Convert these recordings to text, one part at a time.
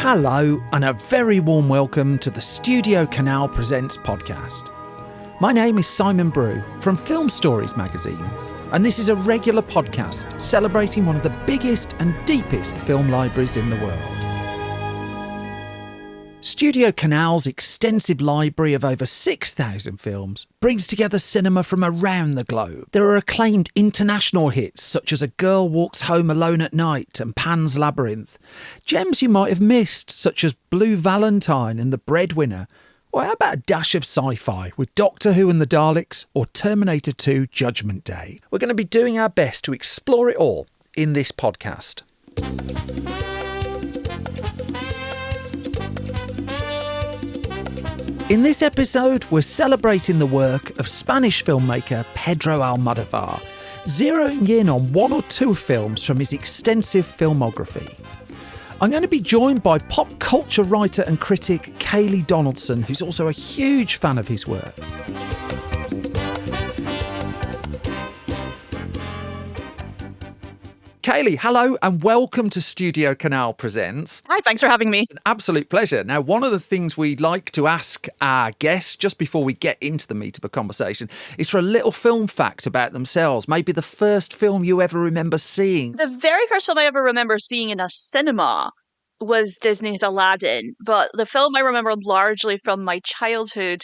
Hello and a very warm welcome to the STUDIOCANAL Presents podcast. My name is Simon Brew from Film Stories magazine, and this is a regular podcast celebrating one of the biggest and deepest film libraries in the world. STUDIOCANAL's extensive library of over 6,000 films brings together cinema from around the globe. There are acclaimed international hits such as A Girl Walks Home Alone at Night and Pan's Labyrinth, gems you might have missed such as Blue Valentine and The Breadwinner, or how about a dash of sci-fi with Doctor Who and the Daleks or Terminator 2 Judgment Day. We're going to be doing our best to explore it all in this podcast. In this episode, we're celebrating the work of Spanish filmmaker Pedro Almodovar, zeroing in on one or two films from his extensive filmography. I'm going to be joined by pop culture writer and critic Kayleigh Donaldson, who's also a huge fan of his work. Kayleigh, hello and welcome to STUDIOCANAL Presents. Hi, thanks for having me. It's an absolute pleasure. Now, one of the things we like to ask our guests just before we get into the meat of a conversation is for a little film fact about themselves. Maybe the first film you ever remember seeing. The very first film I ever remember seeing in a cinema was Disney's Aladdin, but the film I remember largely from my childhood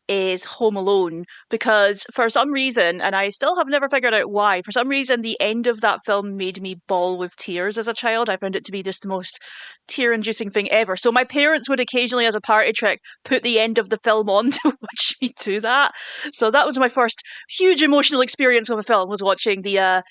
is Home Alone, because for some reason, and I still have never figured out why, for some reason the end of that film made me bawl with tears as a child. I found it to be just the most tear-inducing thing ever. So my parents would occasionally, as a party trick, put the end of the film on to watch me do that. So that was my first huge emotional experience with a film, was watching the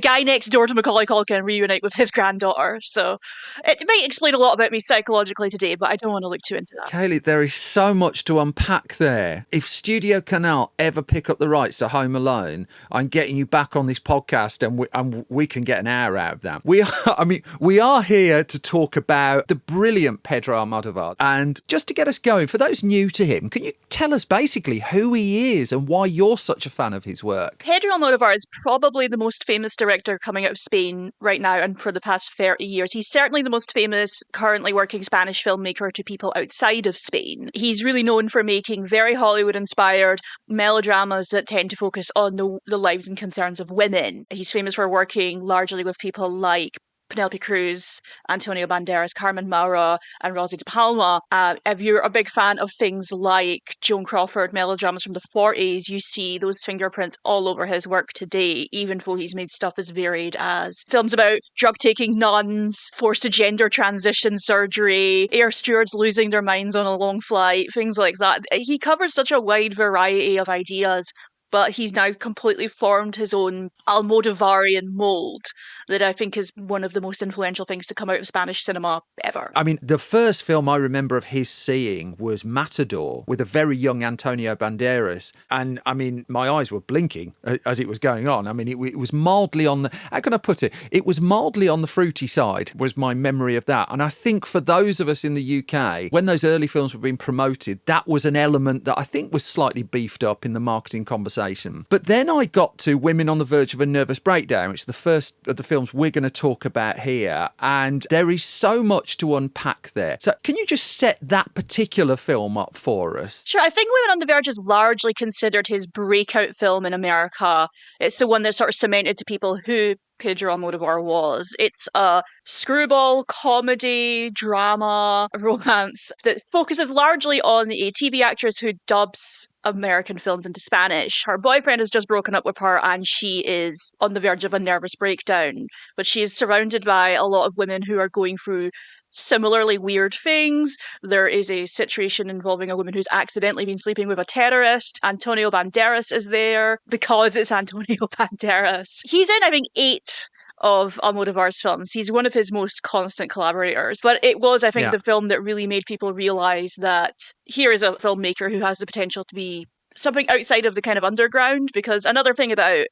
guy next door to Macaulay Culkin reunite with his granddaughter. So it might explain a lot about me psychologically today, but I don't want to look too into that. Kayleigh, there is so much to unpack there. If STUDIOCANAL ever pick up the rights to Home Alone, I'm getting you back on this podcast and we can get an hour out of that. We are here to talk about the brilliant Pedro Almodovar. And just to get us going, for those new to him, can you tell us basically who he is and why you're such a fan of his work? Pedro Almodovar is probably the most famous director coming out of Spain right now and for the past 30 years. He's certainly the most famous currently working Spanish filmmaker to people outside of Spain. He's really known for making very Hollywood-inspired melodramas that tend to focus on the lives and concerns of women. He's famous for working largely with people like Penelope Cruz, Antonio Banderas, Carmen Maura, and Rosie De Palma. If you're a big fan of things like Joan Crawford melodramas from the 40s, you see those fingerprints all over his work today, even though he's made stuff as varied as films about drug-taking nuns, forced gender transition surgery, air stewards losing their minds on a long flight, things like that. He covers such a wide variety of ideas, but he's now completely formed his own Almodovarian mold that I think is one of the most influential things to come out of Spanish cinema ever. I mean, the first film I remember of his seeing was Matador with a very young Antonio Banderas. And I mean, my eyes were blinking as it was going on. I mean, it was mildly on the, how can I put it? It was mildly on the fruity side was my memory of that. And I think for those of us in the UK, when those early films were being promoted, that was an element that I think was slightly beefed up in the marketing conversation. But then I got to Women on the Verge of a Nervous Breakdown, which is the first of the films we're going to talk about here, and there is so much to unpack there. So can you just set that particular film up for us? Sure. I think Women on the Verge is largely considered his breakout film in America. It's the one that sort of cemented to people who Pedro Almodovar was. It's a screwball comedy, drama, romance that focuses largely on a TV actress who dubs American films into Spanish. Her boyfriend has just broken up with her and she is on the verge of a nervous breakdown. But she is surrounded by a lot of women who are going through similarly weird things. There is a situation involving a woman who's accidentally been sleeping with a terrorist. Antonio Banderas is there because it's Antonio Banderas. He's in, I think, 8 of Almodovar's films. He's one of his most constant collaborators. But it was, I think, the film that really made people realize that here is a filmmaker who has the potential to be something outside of the kind of underground, because another thing about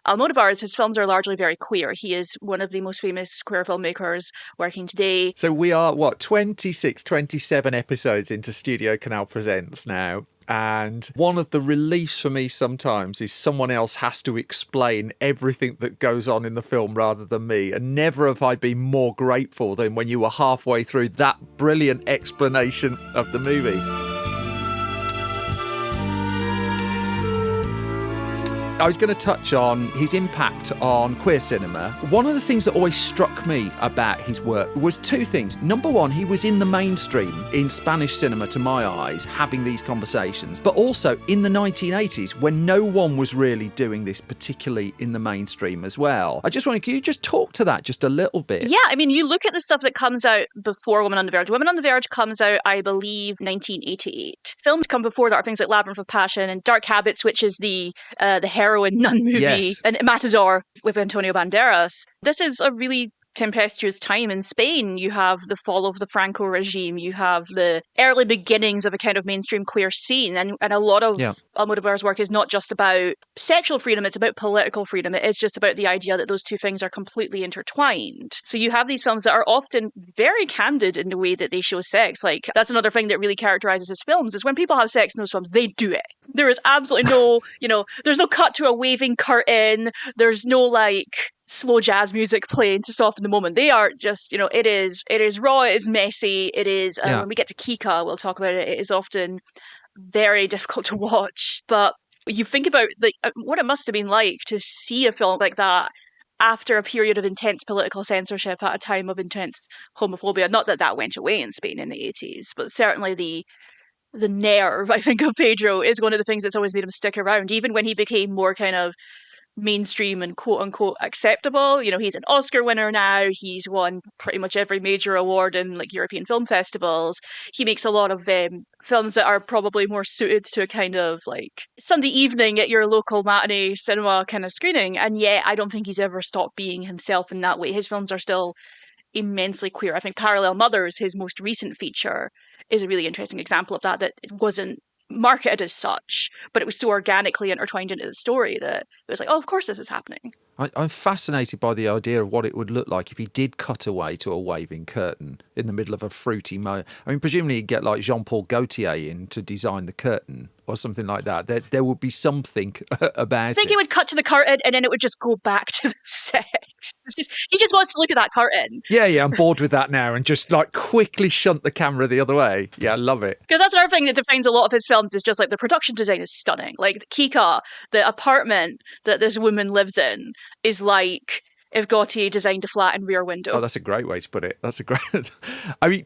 Almodóvar is his films are largely very queer. He is one of the most famous queer filmmakers working today. So we are, 26, 27 episodes into STUDIOCANAL Presents now. And one of the reliefs for me sometimes is someone else has to explain everything that goes on in the film rather than me. And never have I been more grateful than when you were halfway through that brilliant explanation of the movie. I was going to touch on his impact on queer cinema. One of the things that always struck me about his work was two things. Number one, he was in the mainstream in Spanish cinema, to my eyes, having these conversations, but also in the 1980s when no one was really doing this, particularly in the mainstream as well. I just wonder, can you just talk to that just a little bit? Yeah, I mean, you look at the stuff that comes out before Woman on the Verge. Woman on the Verge comes out, I believe, 1988. Films come before that are things like Labyrinth of Passion and Dark Habits, which is the heroine nun movie, Yes. and Matador with Antonio Banderas. This is a really tempestuous time in Spain. You have the fall of the Franco regime. You have the early beginnings of a kind of mainstream queer scene. And a lot of Almodóvar's work is not just about sexual freedom, it's about political freedom. It is just about the idea that those two things are completely intertwined. So you have these films that are often very candid in the way that they show sex. Like, that's another thing that really characterizes his films, is when people have sex in those films, they do it. There is absolutely no, there's no cut to a waving curtain. There's no, like, slow jazz music playing to soften the moment. They are just, it is raw, it is messy, it is, when we get to Kika, we'll talk about it, it is often very difficult to watch. But you think about what it must have been like to see a film like that after a period of intense political censorship at a time of intense homophobia. Not that that went away in Spain in the 80s, but certainly the nerve, I think, of Pedro is one of the things that's always made him stick around, even when he became more kind of mainstream and quote unquote acceptable. He's an Oscar winner now. He's won pretty much every major award in like European film festivals. He makes a lot of films that are probably more suited to a kind of like Sunday evening at your local matinee cinema kind of screening. And yet I don't think he's ever stopped being himself in that way. His films are still immensely queer. I think Parallel Mothers, his most recent feature, is a really interesting example of that it wasn't marketed as such, but it was so organically intertwined into the story that it was like, oh, of course this is happening. I'm fascinated by the idea of what it would look like if he did cut away to a waving curtain in the middle of a fruity moment. I mean, presumably he'd get like Jean-Paul Gaultier in to design the curtain or something like that. There would be something about it. I think he would cut to the curtain and then it would just go back to the sex. He just wants to look at that curtain. Yeah, I'm bored with that now, and just like quickly shunt the camera the other way. Yeah, I love it. Because that's another thing that defines a lot of his films, is just like the production design is stunning. Like Kika, the apartment that this woman lives in, is like if Gaultier designed a flat and rear window. Oh, that's a great way to put it. That's a great... I mean,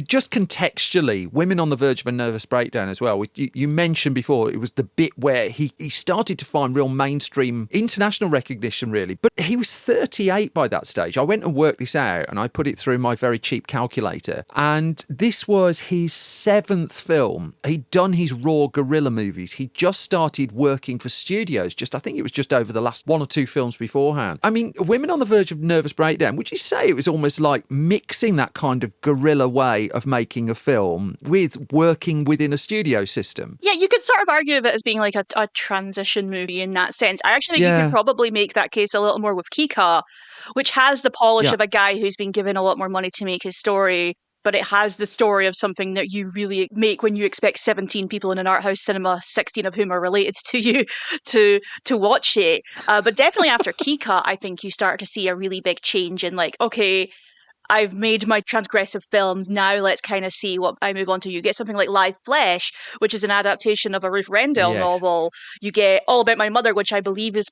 just contextually, Women on the Verge of a Nervous Breakdown as well. You mentioned before, it was the bit where he started to find real mainstream international recognition, really. But he was 38 by that stage. I went and worked this out, and I put it through my very cheap calculator. And this was his 7th film. He'd done his raw guerrilla movies. He just started working for studios. I think it was just over the last 1 or 2 films beforehand. I mean, Women on the Verge of Nervous Breakdown, would you say it was almost like mixing that kind of guerrilla way of making a film with working within a studio system? Yeah, you could sort of argue of it as being like a transition movie in that sense. I actually think you could probably make that case a little more with Kika, which has the polish of a guy who's been given a lot more money to make his story, but it has the story of something that you really make when you expect 17 people in an art house cinema, 16 of whom are related to you, to watch it. But definitely after Kika, I think you start to see a really big change in like, okay, I've made my transgressive films, now let's kind of see what I move on to. You get something like Live Flesh, which is an adaptation of a Ruth Rendell novel. You get All About My Mother, which I believe is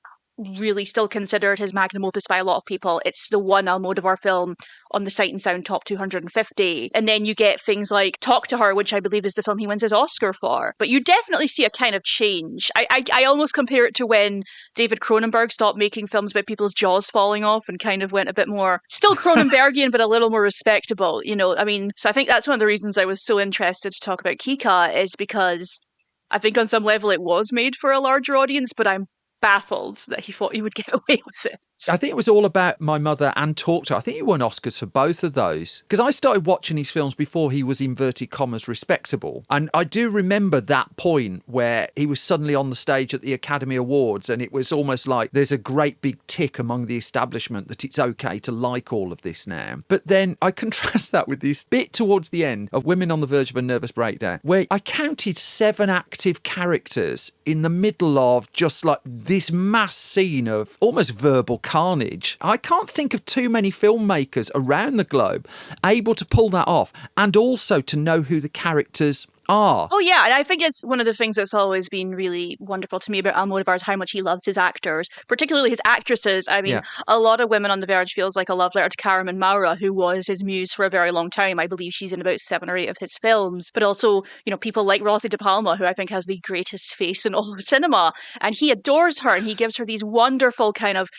really still considered his magnum opus by a lot of people. It's the one Almodóvar film on the Sight and Sound top 250. And then you get things like Talk to Her, which I believe is the film he wins his Oscar for. But you definitely see a kind of change. I almost compare it to when David Cronenberg stopped making films about people's jaws falling off and kind of went a bit more, still Cronenbergian, but a little more respectable. I mean, so I think that's one of the reasons I was so interested to talk about Kika, is because I think on some level it was made for a larger audience, but I'm baffled that he thought he would get away with it. I think it was All About My Mother and Talk to Her. I think he won Oscars for both of those. Because I started watching his films before he was, inverted commas, respectable. And I do remember that point where he was suddenly on the stage at the Academy Awards, and it was almost like there's a great big tick among the establishment that it's okay to like all of this now. But then I contrast that with this bit towards the end of Women on the Verge of a Nervous Breakdown, where I counted 7 active characters in the middle of just like this mass scene of almost verbal carnage. I can't think of too many filmmakers around the globe able to pull that off, and also to know who the characters are. Oh yeah, and I think it's one of the things that's always been really wonderful to me about Almodóvar is how much he loves his actors, particularly his actresses. I mean, Yeah. a lot of Women on the Verge feels like a love letter to Carmen Maura, who was his muse for a very long time. I believe she's in about 7 or 8 of his films. But also, people like Rosie De Palma, who I think has the greatest face in all of cinema, and he adores her, and he gives her these wonderful kind of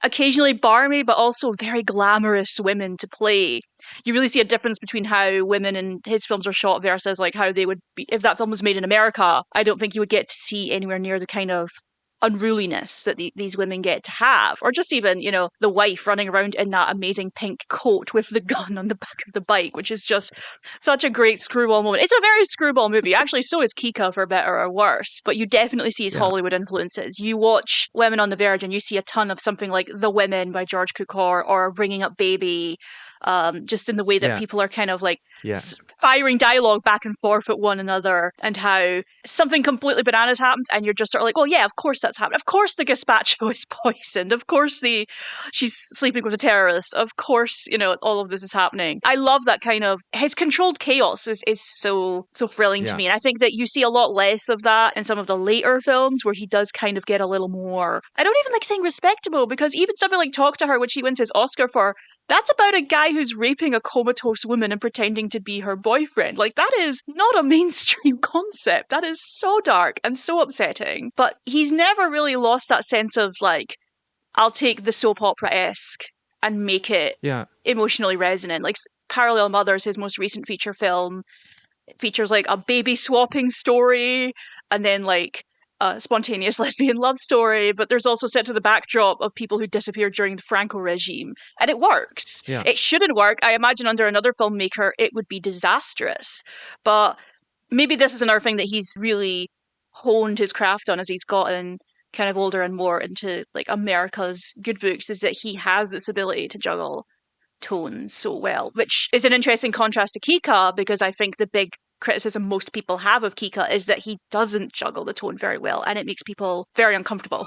occasionally barmy but also very glamorous women to play. You really see a difference between how women in his films are shot versus like how they would be if that film was made in America. I don't think you would get to see anywhere near the kind of unruliness that these women get to have, or just even the wife running around in that amazing pink coat with the gun on the back of the bike, which is just such a great screwball moment. It's a very screwball movie, actually. So is Kika, for better or worse, but you definitely see his Yeah. Hollywood influences. You watch Women on the Verge and you see a ton of something like The Women by George Cukor or Bringing Up Baby, just in the way that Yeah. people are kind of like Yeah. firing dialogue back and forth at one another, and how something completely bananas happens and you're just sort of like, oh yeah, of course that's happened. Of course the gazpacho is poisoned. Of course she's sleeping with a terrorist. Of course, all of this is happening. I love that kind of his controlled chaos is so thrilling to Yeah. me. And I think that you see a lot less of that in some of the later films where he does kind of get a little more, I don't even like saying respectable, because even something like Talk to Her, which he wins his Oscar for, that's about a guy who's raping a comatose woman and pretending to be her boyfriend. Like, that is not a mainstream concept. That is so dark and so upsetting. But he's never really lost that sense of, like, I'll take the soap opera-esque and make it Yeah. emotionally resonant. Like, Parallel Mothers, his most recent feature film, features, like, a baby swapping story and then, like, a spontaneous lesbian love story, but there's also set to the backdrop of people who disappeared during the Franco regime. And it works. Yeah. It shouldn't work. I imagine under another filmmaker, it would be disastrous. But maybe this is another thing that he's really honed his craft on as he's gotten kind of older and more into like America's good books, is that he has this ability to juggle tones so well, which is an interesting contrast to Kika, because I think the big criticism most people have of Kika is that he doesn't juggle the tone very well, and it makes people very uncomfortable.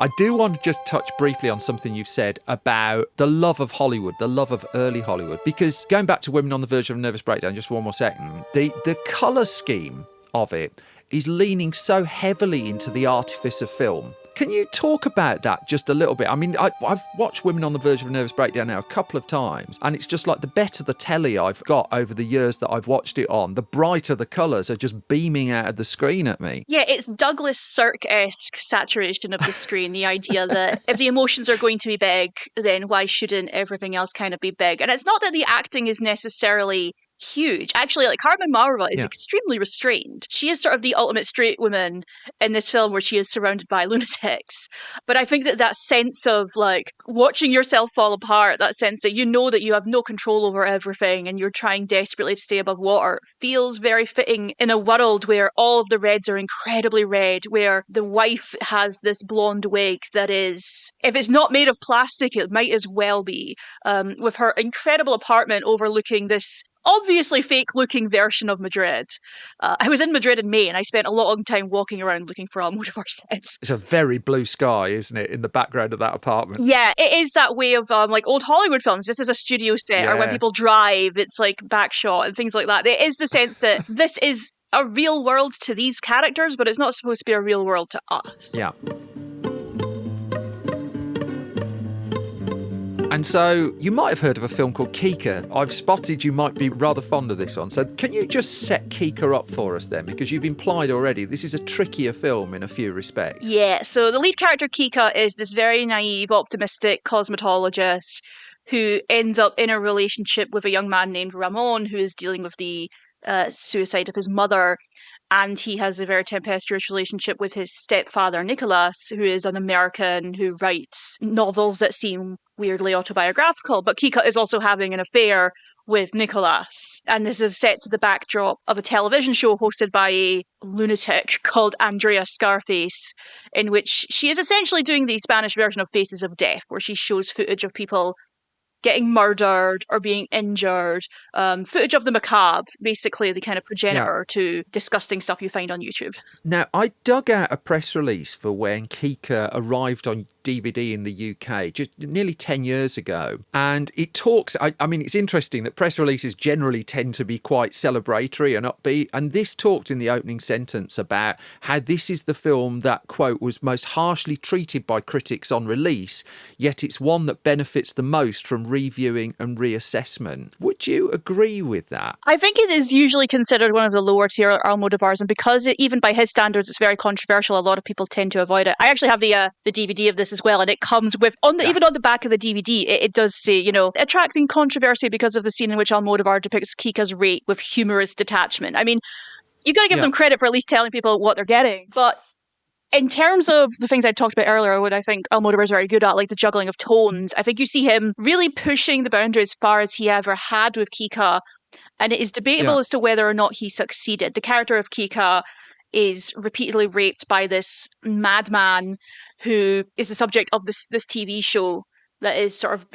I do want to just touch briefly on something you've said about the love of Hollywood, the love of early Hollywood, because going back to Women on the Verge of a Nervous Breakdown, just for one more second, the colour scheme of it is leaning so heavily into the artifice of film. Can you talk about that just a little bit? I mean, I've watched Women on the Verge of a Nervous Breakdown now a couple of times, and it's just like the better the telly I've got over the years that I've watched it on, the brighter the colours are just beaming out of the screen at me. Yeah, it's Douglas Sirk-esque saturation of the screen, the idea that if the emotions are going to be big, then why shouldn't everything else kind of be big? And it's not that the acting is necessarily huge. Actually, like, Carmen Maura is Yeah. extremely restrained. She is sort of the ultimate straight woman in this film, where she is surrounded by lunatics. But I think that sense of like watching yourself fall apart, that sense that you know that you have no control over everything and you're trying desperately to stay above water, feels very fitting in a world where all of the reds are incredibly red, where the wife has this blonde wig that is, if it's not made of plastic, it might as well be, with her incredible apartment overlooking this obviously fake looking version of Madrid. I was in Madrid in May and I spent a long time walking around looking for Almodóvar sets. It's a very blue sky, isn't it, in the background of that apartment? Yeah, it is that way of like old Hollywood films. This is a studio set, or when Yeah. people drive, it's like backshot and things like that. There is the sense that this is a real world to these characters, but it's not supposed to be a real world to us. Yeah. And so you might have heard of a film called Kika. I've spotted you might be rather fond of this one. So can you just set Kika up for us then? Because you've implied already this is a trickier film in a few respects. Yeah, so the lead character Kika is this very naive, optimistic cosmetologist who ends up in a relationship with a young man named Ramon, who is dealing with the suicide of his mother. And he has a very tempestuous relationship with his stepfather, Nicholas, who is an American who writes novels that seem weirdly autobiographical. But Kika is also having an affair with Nicholas. And this is set to the backdrop of a television show hosted by a lunatic called Andrea Scarface, in which she is essentially doing the Spanish version of Faces of Death, where she shows footage of people getting murdered or being injured, footage of the macabre, basically the kind of Yeah. progenitor to disgusting stuff you find on YouTube. Now, I dug out a press release for when Kika arrived on DVD in the UK just nearly 10 years ago. And it talks, I mean, it's interesting that press releases generally tend to be quite celebratory and upbeat. And this talked in the opening sentence about how this is the film that, quote, was most harshly treated by critics on release, yet it's one that benefits the most from reviewing and reassessment. Would you agree with that? I think it is usually considered one of the lower tier Almodovars, and because even by his standards, it's very controversial. A lot of people tend to avoid it. I actually have the DVD of this as well, and it comes with Yeah. even on the back of the DVD, it does say, attracting controversy because of the scene in which Almodovar depicts Kika's rape with humorous detachment. I mean, you got to give Yeah. them credit for at least telling people what they're getting, but in terms of the things I talked about earlier, what I think Almodovar is very good at, like the juggling of tones, I think you see him really pushing the boundary as far as he ever had with Kika, and it is debatable Yeah. as to whether or not he succeeded. The character of Kika is repeatedly raped by this madman who is the subject of this TV show that is sort of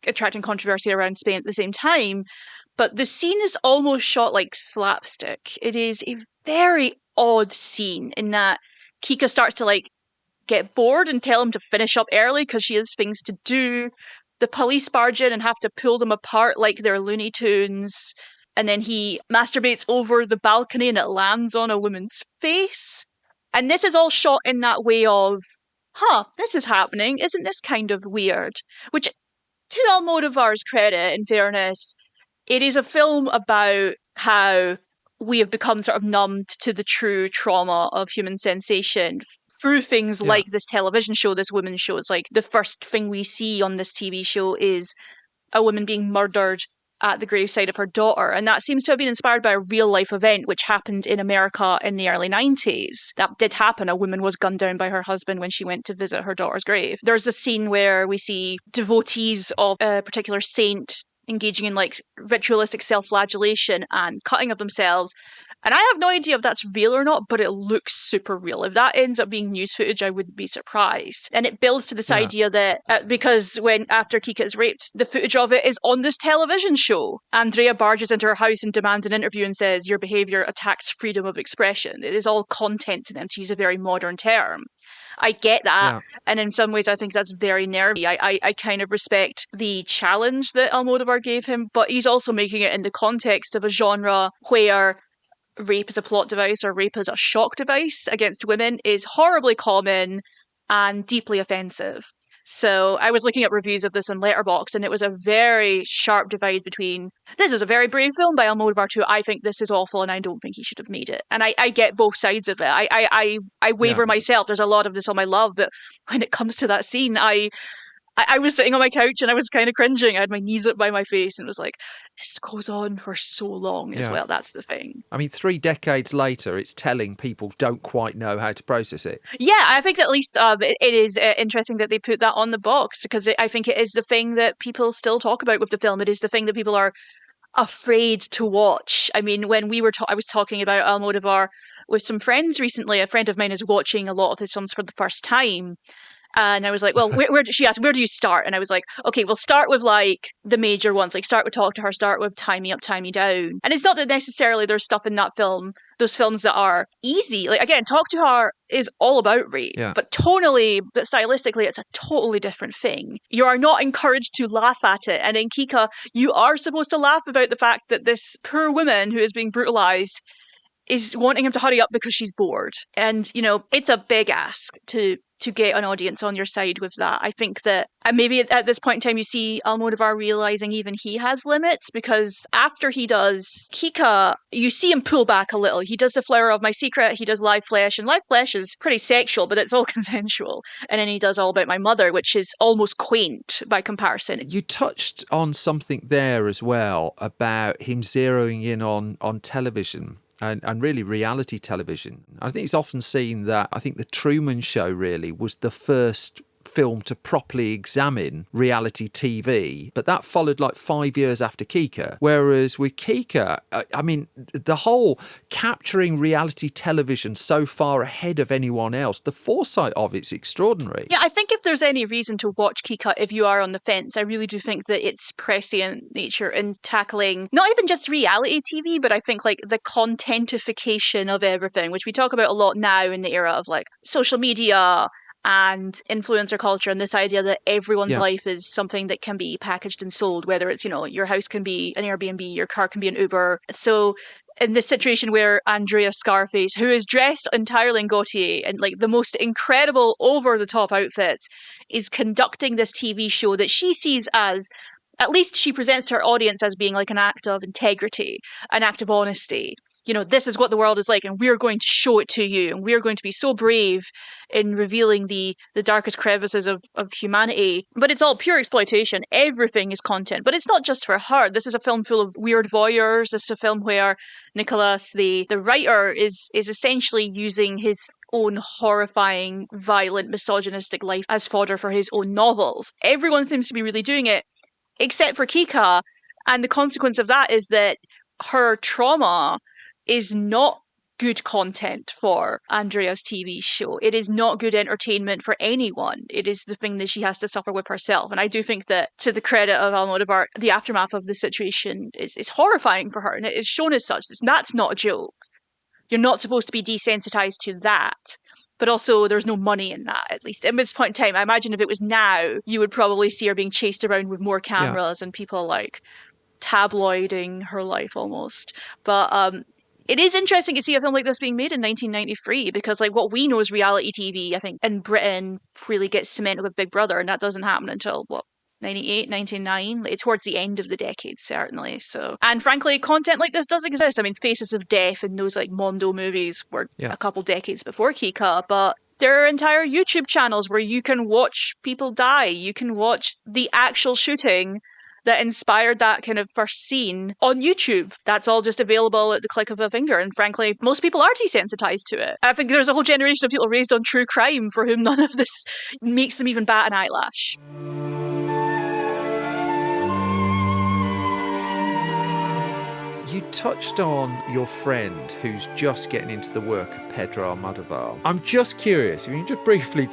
attracting controversy around Spain at the same time. But the scene is almost shot like slapstick. It is a very odd scene in that Kika starts to get bored and tell him to finish up early because she has things to do. The police barge in and have to pull them apart like they're Looney Tunes. And then he masturbates over the balcony and it lands on a woman's face. And this is all shot in that way of, this is happening. Isn't this kind of weird? Which, to Almodovar's credit, in fairness, it is a film about how we have become sort of numbed to the true trauma of human sensation through things Yeah. like this television show, this women's show. It's like the first thing we see on this TV show is a woman being murdered at the graveside of her daughter. And that seems to have been inspired by a real life event which happened in America in the early 90s. That did happen. A woman was gunned down by her husband when she went to visit her daughter's grave. There's a scene where we see devotees of a particular saint engaging in ritualistic self-flagellation and cutting of themselves. And I have no idea if that's real or not, but it looks super real. If that ends up being news footage, I wouldn't be surprised. And it builds to this Yeah. idea that because after Kika is raped, the footage of it is on this television show. Andrea barges into her house and demands an interview and says, "Your behaviour attacks freedom of expression." It is all content to them, to use a very modern term. I get that. Yeah. And in some ways, I think that's very nervy. I kind of respect the challenge that Almodovar gave him, but he's also making it in the context of a genre where rape as a plot device or rape as a shock device against women is horribly common and deeply offensive. So I was looking at reviews of this on Letterboxd, and it was a very sharp divide between this is a very brave film by Almodovar to I think this is awful and I don't think he should have made it. And I get both sides of it. I Yeah. waver myself. There's a lot of this on my love, but when it comes to that scene, I was sitting on my couch and I was kind of cringing. I had my knees up by my face and it was like, this goes on for so long as Yeah. well. That's the thing. I mean, 3 decades later, it's telling people don't quite know how to process it. Yeah, I think at least it is interesting that they put that on the box because I think it is the thing that people still talk about with the film. It is the thing that people are afraid to watch. I mean, when I was talking about Almodovar with some friends recently. A friend of mine is watching a lot of his films for the first time. And I was like, well, she asked, where do you start? And I was like, okay, we'll start with the major ones, like start with Talk to Her, start with Tie Me Up, Tie Me Down. And it's not that necessarily there's stuff in that film, those films that are easy. Like, again, Talk to Her is all about rape, Yeah. but tonally, but stylistically, it's a totally different thing. You are not encouraged to laugh at it. And in Kika, you are supposed to laugh about the fact that this poor woman who is being brutalized is wanting him to hurry up because she's bored. And, it's a big ask to get an audience on your side with that. I think that maybe at this point in time you see Almodovar realizing even he has limits, because after he does Kika, you see him pull back a little. He does The Flower of My Secret, he does Live Flesh, and Live Flesh is pretty sexual, but it's all consensual. And then he does All About My Mother, which is almost quaint by comparison. You touched on something there as well about him zeroing in on television. And really reality television. I think it's often seen that I think The Truman Show really was the first film to properly examine reality TV, but that followed like 5 years after Kika. Whereas with Kika, I mean, the whole capturing reality television so far ahead of anyone else, the foresight of it's extraordinary. Yeah, I think if there's any reason to watch Kika if you are on the fence, I really do think that its prescient nature in tackling not even just reality TV, but I think like the contentification of everything, which we talk about a lot now in the era of like social media and influencer culture, and this idea that everyone's life is something that can be packaged and sold, whether it's, your house can be an Airbnb, your car can be an Uber. So in this situation where Andrea Scarface, who is dressed entirely in Gautier and like the most incredible over the top outfits, is conducting this TV show that she sees as, at least she presents to her audience as being like an act of integrity, an act of honesty. This is what the world is like, and we're going to show it to you, and we're going to be so brave in revealing the darkest crevices of humanity. But it's all pure exploitation. Everything is content. But it's not just for her. This is a film full of weird voyeurs. This is a film where Nicholas, the writer, is essentially using his own horrifying, violent, misogynistic life as fodder for his own novels. Everyone seems to be really doing it, except for Kika. And the consequence of that is that her trauma is not good content for Andrea's TV show. It is not good entertainment for anyone. It is the thing that she has to suffer with herself. And I do think that, to the credit of Almodóvar, the aftermath of the situation is horrifying for her, and it is shown as such. That's not a joke. You're not supposed to be desensitized to that. But also, there's no money in that, at least. At this point in time, I imagine if it was now, you would probably see her being chased around with more cameras and people like tabloiding her life almost. But it is interesting to see a film like this being made in 1993, because like what we know as reality TV, I think in Britain really gets cemented with Big Brother, and that doesn't happen until 98, 99, like, towards the end of the decade, certainly. So, and frankly, content like this does exist. I mean, Faces of Death and those like Mondo movies were a couple decades before Kika, but there are entire YouTube channels where you can watch people die. You can watch the actual shooting that inspired that kind of first scene on YouTube. That's all just available at the click of a finger. And frankly, most people are desensitized to it. I think there's a whole generation of people raised on true crime for whom none of this makes them even bat an eyelash. You touched on your friend who's just getting into the work of Pedro Almodovar. I'm just curious, if you can just briefly,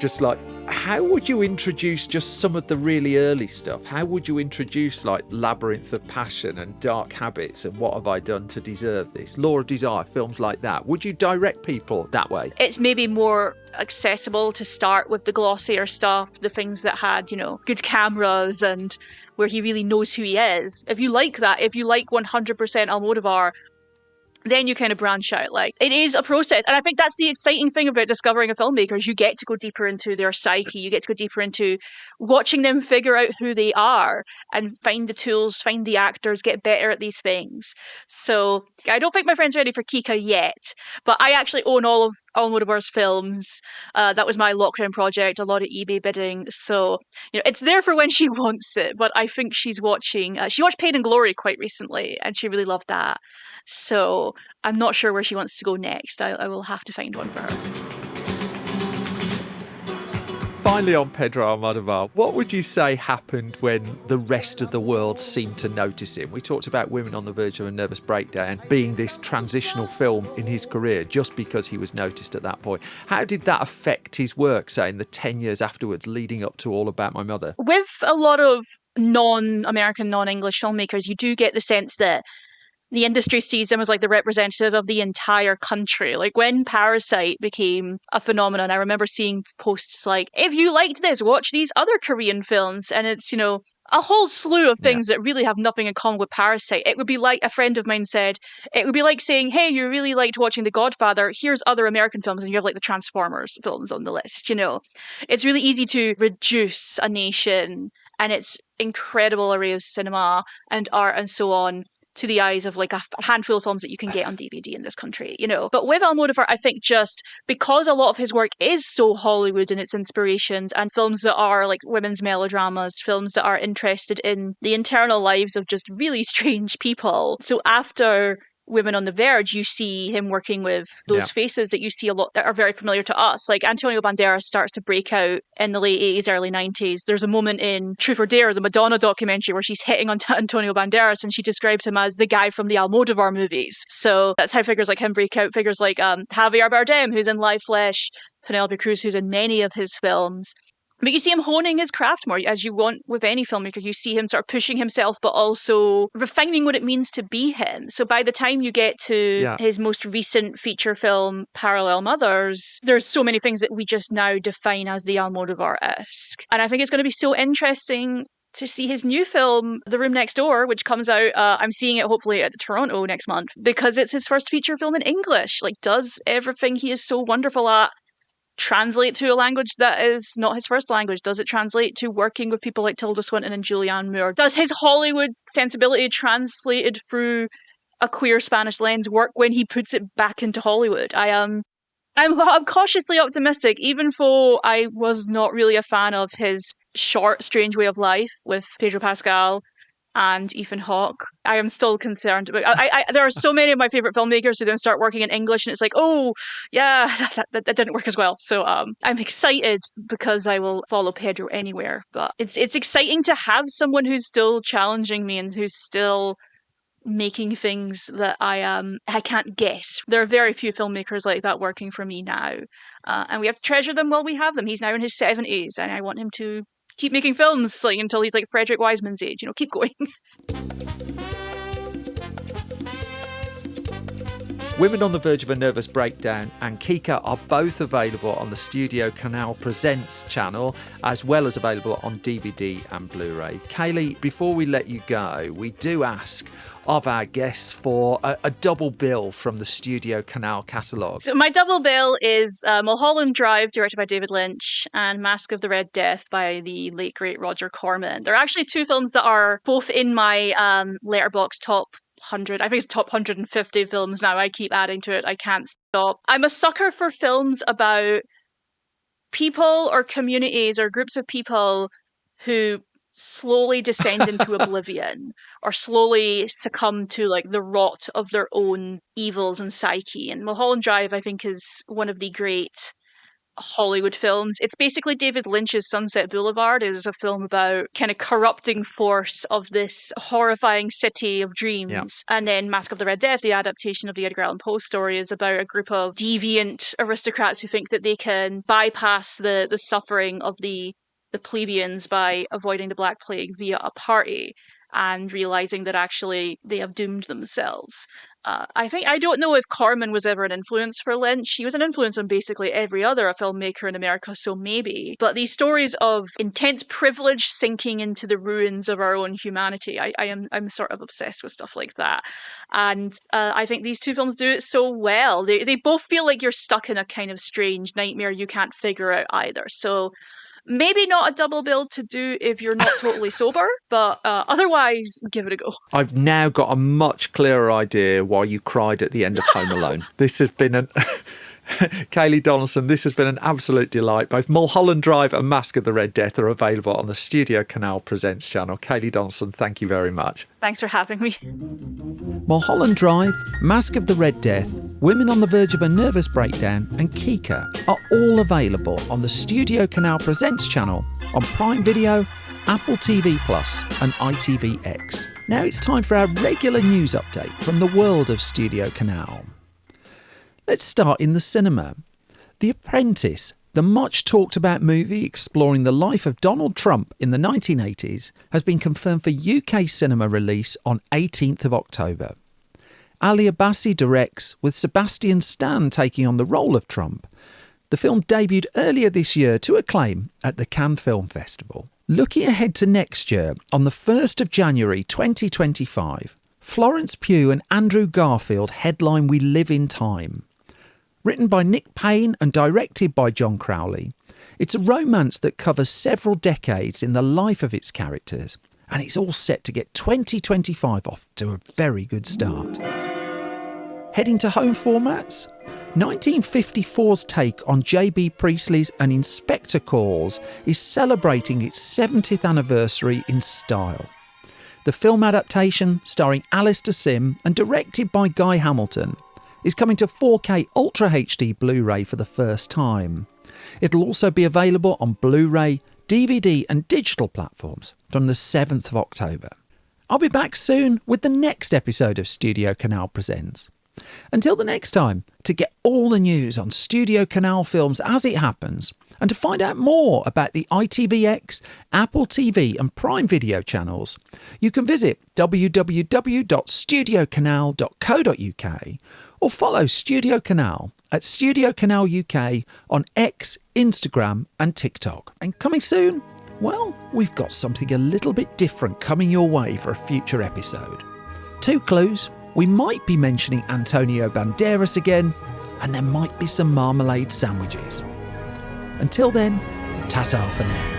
how would you introduce just some of the really early stuff? How would you introduce like Labyrinth of Passion and Dark Habits and What Have I Done to Deserve This? Law of Desire, films like that. Would you direct people that way? It's maybe more accessible to start with the glossier stuff, the things that had, good cameras and where he really knows who he is. If you like that, if you like 100% Almodóvar, then you kind of branch out. Like, it is a process. And I think that's the exciting thing about discovering a filmmaker, is you get to go deeper into their psyche. You get to go deeper into watching them figure out who they are and find the tools, find the actors, get better at these things. So I don't think my friend's ready for Kika yet, but I actually own all of Almodóvar's films. That was my lockdown project, a lot of eBay bidding. So, it's there for when she wants it, but I think she's watching, she watched Pain and Glory quite recently, and she really loved that. So I'm not sure where she wants to go next. I will have to find one for her. Finally, on Pedro Almodovar, what would you say happened when the rest of the world seemed to notice him? We talked about Women on the Verge of a Nervous Breakdown being this transitional film in his career just because he was noticed at that point. How did that affect his work, say, in the 10 years afterwards leading up to All About My Mother? With a lot of non-American, non-English filmmakers, you do get the sense that the industry sees him as like the representative of the entire country. Like when Parasite became a phenomenon, I remember seeing posts like, if you liked this, watch these other Korean films. And it's, a whole slew of Yeah. things that really have nothing in common with Parasite. It would be like, a friend of mine said, it would be like saying, hey, you really liked watching The Godfather, here's other American films, and you have like the Transformers films on the list, you know. It's really easy to reduce a nation and its incredible array of cinema and art and so on to the eyes of like a handful of films that you can get on DVD in this country, you know. But with Almodovar, I think just because a lot of his work is so Hollywood in its inspirations, and films that are like women's melodramas, films that are interested in the internal lives of just really strange people. So after Women on the Verge, you see him working with Yeah. those faces that you see a lot that are very familiar to us. Like Antonio Banderas starts to break out in the late 80s, early 90s. There's a moment in Truth or Dare, the Madonna documentary, where she's hitting on Antonio Banderas and she describes him as the guy from the Almodóvar movies. So that's how figures like him break out. Figures like Javier Bardem, who's in Live Flesh, Penelope Cruz, who's in many of his films. But you see him honing his craft more, as you want with any filmmaker. You see him sort of pushing himself, but also refining what it means to be him. So by the time you get to Yeah. his most recent feature film, Parallel Mothers, there's so many things that we just now define as the Almodovar-esque. And I think it's going to be so interesting to see his new film, The Room Next Door, which comes out, I'm seeing it hopefully at Toronto next month, because it's his first feature film in English. Like, does everything he is so wonderful at translate to a language that is not his first language? Does it translate to working with people like Tilda Swinton and Julianne Moore? Does his Hollywood sensibility translated through a queer Spanish lens work when he puts it back into Hollywood? I'm cautiously optimistic, even though I was not really a fan of his short Strange Way of Life with Pedro Pascal and Ethan Hawke. I am still concerned about. There are so many of my favorite filmmakers who then start working in English, and it's like, oh yeah, that didn't work as well. So I'm excited because I will follow Pedro anywhere. But it's exciting to have someone who's still challenging me and who's still making things that I can't guess. There are very few filmmakers like that working for me now, and we have to treasure them while we have them. He's now in his 70s, and I want him to keep making films like until he's like Frederick Wiseman's age. You know, keep going. Women on the Verge of a Nervous Breakdown and Kika are both available on the STUDIOCANAL Presents channel, as well as available on DVD and Blu-ray. Kayleigh, before we let you go, we do ask of our guests for a double bill from the STUDIOCANAL catalogue. So my double bill is Mulholland Drive, directed by David Lynch, and Mask of the Red Death by the late great Roger Corman. They're actually two films that are both in my Letterboxd top 100. I think it's top 150 films now. I keep adding to it. I can't stop. I'm a sucker for films about people or communities or groups of people who slowly descend into oblivion or slowly succumb to like the rot of their own evils and psyche. And Mulholland Drive, I think, is one of the great Hollywood films. It's basically David Lynch's Sunset Boulevard. It is a film about kind of corrupting force of this horrifying city of Yeah. dreams. And then Mask of the Red Death, the adaptation of the Edgar Allan Poe story, is about a group of deviant aristocrats who think that they can bypass the suffering of the plebeians by avoiding the Black Plague via a party, and realizing that actually they have doomed themselves. I don't know if Corman was ever an influence for Lynch. He was an influence on basically every other filmmaker in America, so maybe. But these stories of intense privilege sinking into the ruins of our own humanity, I'm sort of obsessed with stuff like that. And I think these two films do it so well. They both feel like you're stuck in a kind of strange nightmare you can't figure out either. So maybe not a double bill to do if you're not totally sober, but otherwise, give it a go. I've now got a much clearer idea why you cried at the end of Home Alone. This has been an... Kayleigh Donaldson, this has been an absolute delight. Both Mulholland Drive and Mask of the Red Death are available on the STUDIOCANAL Presents channel. Kayleigh Donaldson, thank you very much. Thanks for having me. Mulholland Drive, Mask of the Red Death, Women on the Verge of a Nervous Breakdown and Kika are all available on the STUDIOCANAL Presents channel on Prime Video, Apple TV Plus and ITVX. Now it's time for our regular news update from the world of STUDIOCANAL. Let's start in the cinema. The Apprentice, the much talked about movie exploring the life of Donald Trump in the 1980s, has been confirmed for UK cinema release on 18th of October. Ali Abbasi directs, with Sebastian Stan taking on the role of Trump. The film debuted earlier this year to acclaim at the Cannes Film Festival. Looking ahead to next year, on the 1st of January 2025, Florence Pugh and Andrew Garfield headline We Live in Time. Written by Nick Payne and directed by John Crowley, it's a romance that covers several decades in the life of its characters, and it's all set to get 2025 off to a very good start. Heading to home formats? 1954's take on J.B. Priestley's An Inspector Calls is celebrating its 70th anniversary in style. The film adaptation, starring Alistair Sim and directed by Guy Hamilton, is coming to 4K Ultra HD Blu-ray for the first time. It'll also be available on Blu-ray, DVD and digital platforms from the 7th of October. I'll be back soon with the next episode of Studio Canal Presents. Until the next time, to get all the news on Studio Canal films as it happens, and to find out more about the ITVX, Apple TV and Prime Video channels, you can visit www.studiocanal.co.uk or follow Studio Canal at Studio Canal UK on X, Instagram and TikTok. And coming soon, well, we've got something a little bit different coming your way for a future episode. 2 clues. We might be mentioning Antonio Banderas again, and there might be some marmalade sandwiches. Until then, ta-ta for now.